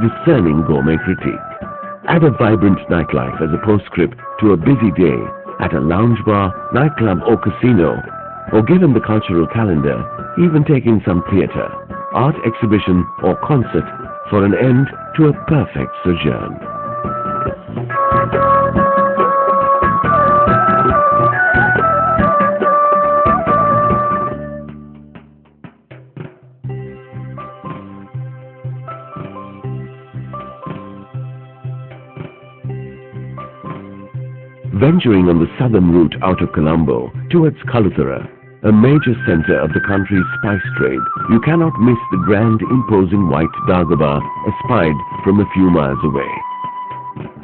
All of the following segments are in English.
discerning gourmet critique. Add a vibrant nightlife as a postscript to a busy day at a lounge bar, nightclub or casino, or given the cultural calendar, even take in some theatre, art exhibition or concert for an end to a perfect sojourn. Venturing on the southern route out of Colombo towards Kaluthara, a major center of the country's spice trade, you cannot miss the grand imposing white Dagobah espied from a few miles away.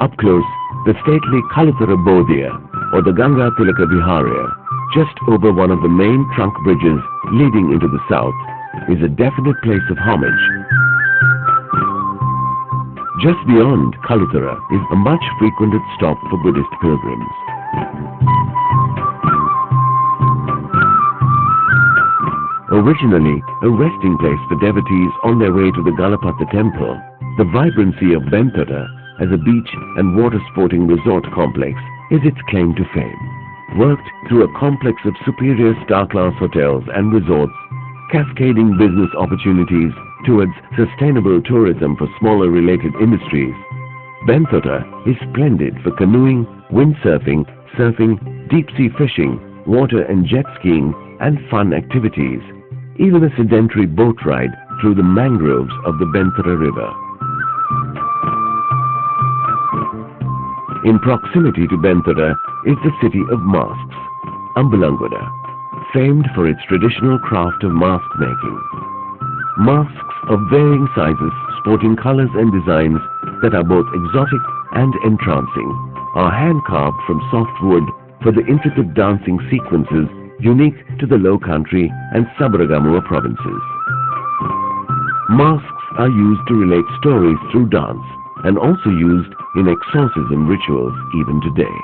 Up close, the stately Kaluthara Bodhya or the Ganga Tilaka Viharya, just over one of the main trunk bridges leading into the south, is a definite place of homage. Just beyond Kaluthara is a much frequented stop for Buddhist pilgrims. Originally a resting place for devotees on their way to the Galapatha temple, the vibrancy of Benthara as a beach and water sporting resort complex is its claim to fame. Worked through a complex of superior star-class hotels and resorts, cascading business opportunities towards sustainable tourism for smaller related industries, Benthara is splendid for canoeing, windsurfing, surfing, deep-sea fishing, water and jet skiing and fun activities, even a sedentary boat ride through the mangroves of the Benthara River. In proximity to Benthara is the city of masks, Ambalangwada, famed for its traditional craft of mask making. Masks of varying sizes, sporting colors and designs that are both exotic and entrancing, are hand-carved from soft wood for the intricate dancing sequences unique to the Low Country and Sabaragamuwa provinces. Masks are used to relate stories through dance and also used in exorcism rituals even today.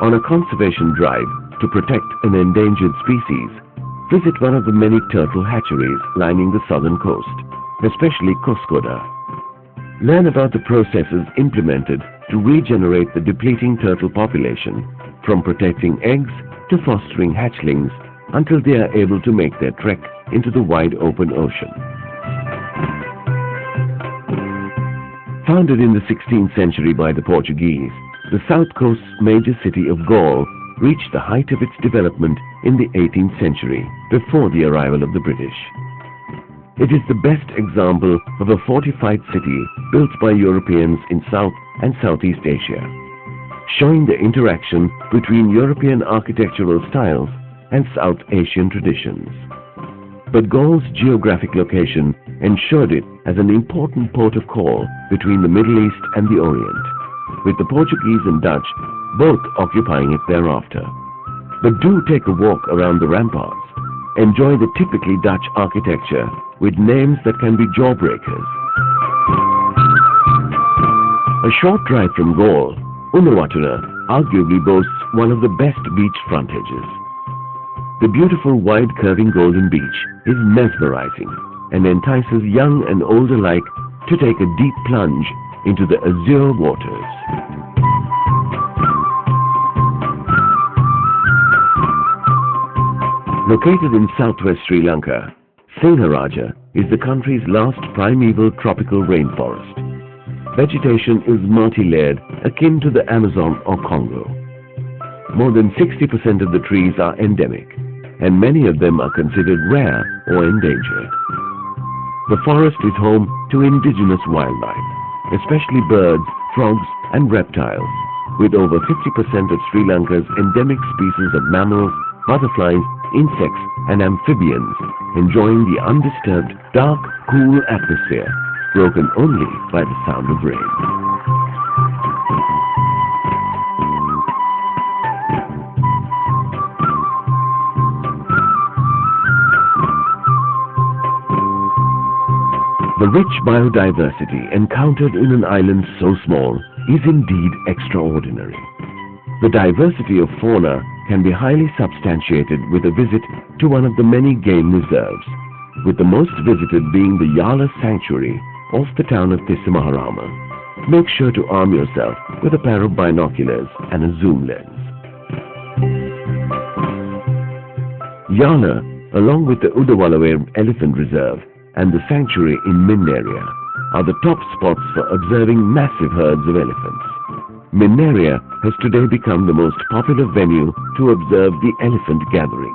On a conservation drive to protect an endangered species, visit one of the many turtle hatcheries lining the southern coast, especially Koskoda. Learn about the processes implemented to regenerate the depleting turtle population, from protecting eggs to fostering hatchlings until they are able to make their trek into the wide open ocean. Founded in the 16th century by the Portuguese, the south coast's major city of Galle reached the height of its development in the 18th century, before the arrival of the British. It is the best example of a fortified city built by Europeans in South and Southeast Asia, showing the interaction between European architectural styles and South Asian traditions. But Galle's geographic location ensured it as an important port of call between the Middle East and the Orient, with the Portuguese and Dutch both occupying it thereafter. But do take a walk around the ramparts. Enjoy the typically Dutch architecture with names that can be jawbreakers. A short drive from Galle, Unawatuna arguably boasts one of the best beach frontages. The beautiful wide curving Golden Beach is mesmerizing and entices young and old alike to take a deep plunge into the azure waters. Located in southwest Sri Lanka, Singharaja is the country's last primeval tropical rainforest. Vegetation is multi-layered, akin to the Amazon or Congo. More than 60% of the trees are endemic, and many of them are considered rare or endangered. The forest is home to indigenous wildlife, especially birds, frogs and reptiles, with over 50% of Sri Lanka's endemic species of mammals, butterflies, insects and amphibians enjoying the undisturbed, dark, cool atmosphere, broken only by the sound of rain. The rich biodiversity encountered in an island so small is indeed extraordinary. The diversity of fauna can be highly substantiated with a visit to one of the many game reserves, with the most visited being the Yala Sanctuary off the town of Tissamaharama. Make sure to arm yourself with a pair of binoculars and a zoom lens. Yala, along with the Udawalawe Elephant Reserve and the sanctuary in Min area, are the top spots for observing massive herds of elephants. Min area has today become the most popular venue to observe the elephant gathering,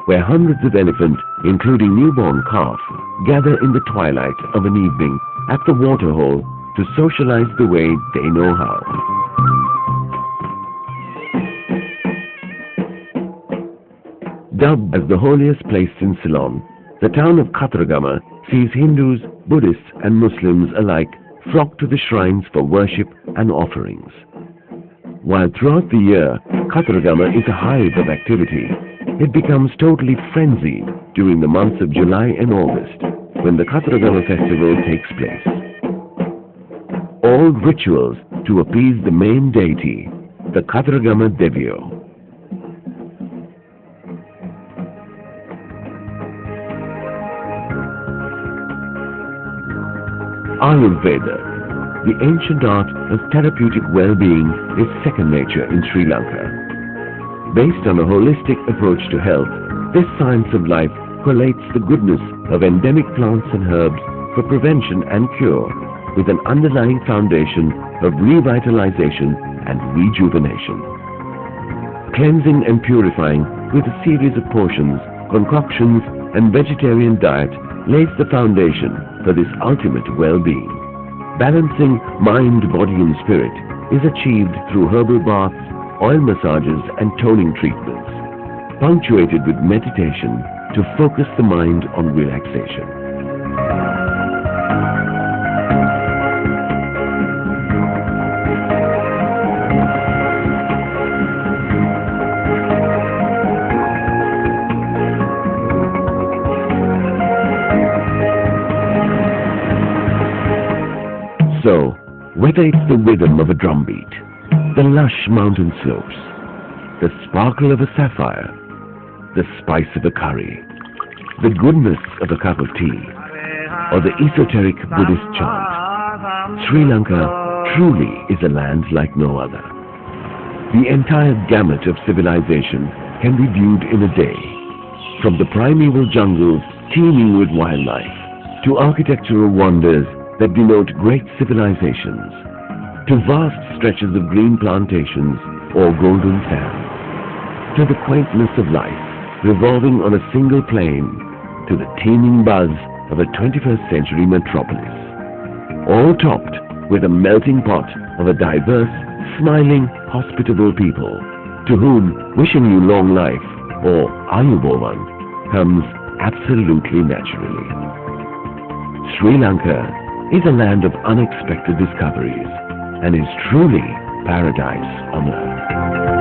where hundreds of elephants, including newborn calf, gather in the twilight of an evening at the waterhole to socialize the way they know how. Dubbed as the holiest place in Ceylon, the town of Khatragama sees Hindus, Buddhists and Muslims alike flock to the shrines for worship and offerings. While throughout the year, Khatragama is a hive of activity, it becomes totally frenzied during the months of July and August, when the Khatragama festival takes place. All rituals to appease the main deity, the Khatragama Devyo. Ayurveda, the ancient art of therapeutic well-being, is second nature in Sri Lanka. Based on a holistic approach to health, this science of life collates the goodness of endemic plants and herbs for prevention and cure with an underlying foundation of revitalization and rejuvenation. Cleansing and purifying with a series of potions, concoctions and vegetarian diet lays the foundation for this ultimate well-being. Balancing mind, body and spirit is achieved through herbal baths, oil massages and toning treatments, punctuated with meditation to focus the mind on relaxation. So, whether it's the rhythm of a drumbeat, the lush mountain slopes, the sparkle of a sapphire, the spice of a curry, the goodness of a cup of tea, or the esoteric Buddhist chant, Sri Lanka truly is a land like no other. The entire gamut of civilization can be viewed in a day, from the primeval jungles teeming with wildlife, to architectural wonders that denote great civilizations, to vast stretches of green plantations or golden sands, to the quaintness of life revolving on a single plane, to the teeming buzz of a 21st century metropolis, all topped with a melting pot of a diverse, smiling, hospitable people, to whom wishing you long life, or Ayubovan, comes absolutely naturally. Sri Lanka is a land of unexpected discoveries and is truly paradise on earth.